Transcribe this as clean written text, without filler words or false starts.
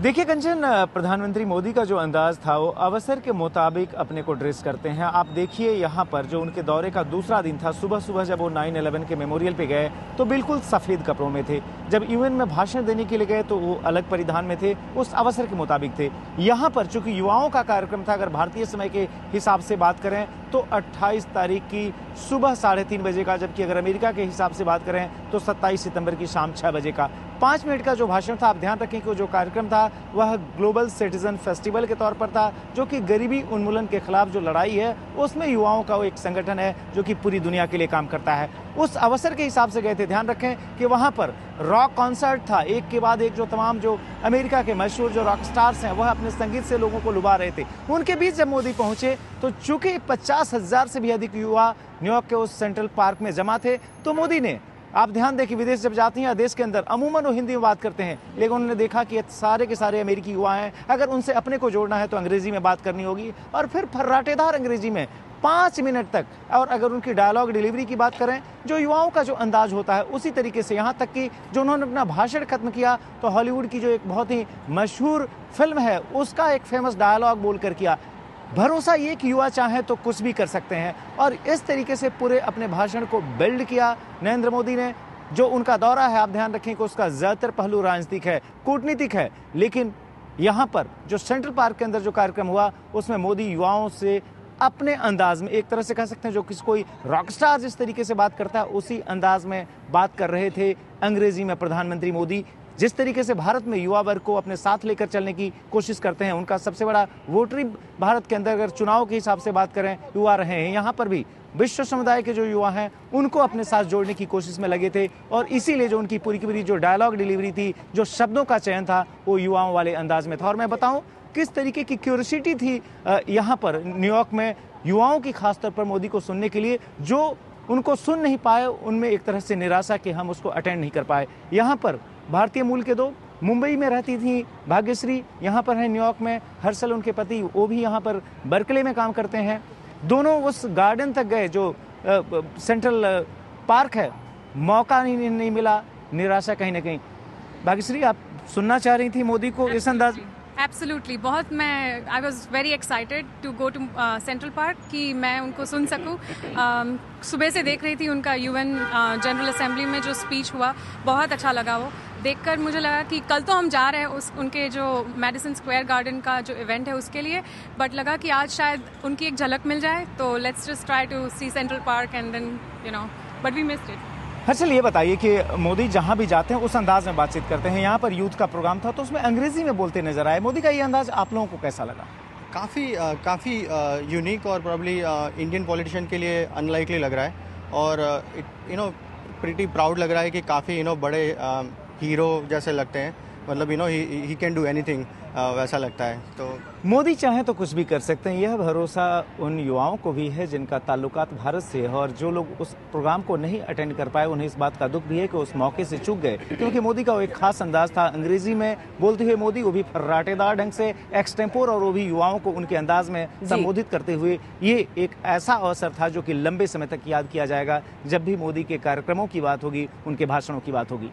देखिए कंचन, प्रधानमंत्री मोदी का जो अंदाज था वो अवसर के मुताबिक अपने को ड्रेस करते हैं। आप देखिए यहाँ पर जो उनके दौरे का दूसरा दिन था, सुबह सुबह जब वो 9/11 के मेमोरियल पे गए तो बिल्कुल सफ़ेद कपड़ों में थे। जब यूएन में भाषण देने के लिए गए तो वो अलग परिधान में थे, उस अवसर के मुताबिक थे। यहाँ पर चूंकि युवाओं का कार्यक्रम था, अगर भारतीय समय के हिसाब से बात करें तो 28 तारीख की सुबह 3:30 बजे का, जबकि अगर अमेरिका के हिसाब से बात करें तो 27 सितंबर की शाम 6 बजे का 5 मिनट का जो भाषण था। आप ध्यान रखें कि जो कार्यक्रम था वह ग्लोबल सिटीजन फेस्टिवल के तौर पर था, जो कि गरीबी उन्मूलन के खिलाफ जो लड़ाई है उसमें युवाओं का वो एक संगठन है जो कि पूरी दुनिया के लिए काम करता है। उस अवसर के हिसाब से गए थे। ध्यान रखें कि वहां पर रॉक कॉन्सर्ट था, एक के बाद एक जो तमाम जो अमेरिका के मशहूर जो रॉक स्टार्स हैं वह अपने संगीत से लोगों को लुभा रहे थे। उनके बीच जब मोदी पहुंचे तो चूंकि 50,000 से भी अधिक युवा न्यूयॉर्क के उस सेंट्रल पार्क में जमा थे, तो मोदी ने, आप ध्यान दें कि विदेश जब जाते हैं या देश के अंदर अमूमन वो हिंदी में बात करते हैं, लेकिन उन्होंने देखा कि सारे के सारे अमेरिकी युवा हैं, अगर उनसे अपने को जोड़ना है तो अंग्रेजी में बात करनी होगी, और फिर फर्राटेदार अंग्रेजी में 5 मिनट तक। और अगर उनकी डायलॉग डिलीवरी की बात करें, जो युवाओं का जो अंदाज होता है उसी तरीके से, यहाँ तक कि जो उन्होंने अपना भाषण खत्म किया तो हॉलीवुड की जो एक बहुत ही मशहूर फिल्म है उसका एक फेमस डायलॉग बोलकर किया, भरोसा ये कि युवा चाहे तो कुछ भी कर सकते हैं। और इस तरीके से पूरे अपने भाषण को बिल्ड किया नरेंद्र मोदी ने। जो उनका दौरा है, आप ध्यान रखें कि उसका ज़्यादातर पहलू राजनीतिक है, कूटनीतिक है, लेकिन यहाँ पर जो सेंट्रल पार्क के अंदर जो कार्यक्रम हुआ उसमें मोदी युवाओं से अपने अंदाज में, एक तरह से कह सकते हैं जो किसी कोई रॉक स्टार जिस तरीके से बात करता है उसी अंदाज में बात कर रहे थे अंग्रेजी में प्रधानमंत्री मोदी। जिस तरीके से भारत में युवा वर्ग को अपने साथ लेकर चलने की कोशिश करते हैं, उनका सबसे बड़ा वोटरी भारत के अंदर अगर चुनाव के हिसाब से बात करें युवा रहे हैं, यहाँ पर भी विश्व समुदाय के जो युवा हैं उनको अपने साथ जोड़ने की कोशिश में लगे थे। और इसीलिए जो उनकी पूरी की पूरी जो डायलॉग डिलीवरी थी, जो शब्दों का चयन था, वो युवाओं वाले अंदाज में था। और मैं बताऊं किस तरीके की क्यूरियोसिटी थी यहाँ पर न्यूयॉर्क में युवाओं की, खासतौर पर मोदी को सुनने के लिए। जो उनको सुन नहीं पाए उनमें एक तरह से निराशा कि हम उसको अटेंड नहीं कर पाए। यहाँ पर भारतीय मूल के दो, मुंबई में रहती थी भाग्यश्री, यहाँ पर है न्यूयॉर्क में, हर्षल उनके पति, वो भी यहाँ पर बर्कले में काम करते हैं। दोनों उस गार्डन तक गए जो सेंट्रल पार्क है, मौका नहीं मिला, निराशा कहीं ना कहीं। भाग्यश्री, आप सुनना चाह रही थी मोदी को इस अंदाज? एब्सोल्युटली, बहुत मैं I was very excited to go to Central Park कि मैं उनको सुन सकूं। सुबह से देख रही थी उनका यूएन जनरल असेंबली में जो स्पीच हुआ, बहुत अच्छा लगा। वो देखकर मुझे लगा कि कल तो हम जा रहे हैं उनके जो मैडिसन स्क्वायर गार्डन का जो इवेंट है उसके लिए, बट लगा कि आज शायद उनकी एक झलक मिल जाए, तो let's just try to see Central Park and then but we missed it. Harshal, ये बताइए कि मोदी जहां भी जाते हैं उस अंदाज में बातचीत करते हैं। यहाँ पर यूथ का प्रोग्राम था तो उसमें अंग्रेजी में बोलते नजर आए। मोदी का ये अंदाज आप लोगों को कैसा लगा? काफ़ी यूनिक और प्रॉब्ली इंडियन पॉलिटिशियन के लिए अनलाइकली लग रहा है, और प्रीटी प्राउड लग रहा है कि काफ़ी बड़े हीरो जैसे लगते हैं, मतलब ही कैन डू एनीथिंग, वैसा लगता है। तो मोदी चाहे तो कुछ भी कर सकते हैं, यह भरोसा उन युवाओं को भी है जिनका ताल्लुकात भारत से है। और जो लोग उस प्रोग्राम को नहीं अटेंड कर पाए उन्हें इस बात का दुख भी है कि उस मौके से चूक गए, क्योंकि मोदी का वो एक खास अंदाज था अंग्रेजी में बोलते हुए मोदी, वो भी फर्राटेदार ढंग से, एक्सटेम्पोर, और वो भी युवाओं को उनके अंदाज में संबोधित करते हुए। ये एक ऐसा अवसर था जो कि लंबे समय तक याद किया जाएगा जब भी मोदी के कार्यक्रमों की बात होगी, उनके भाषणों की बात होगी।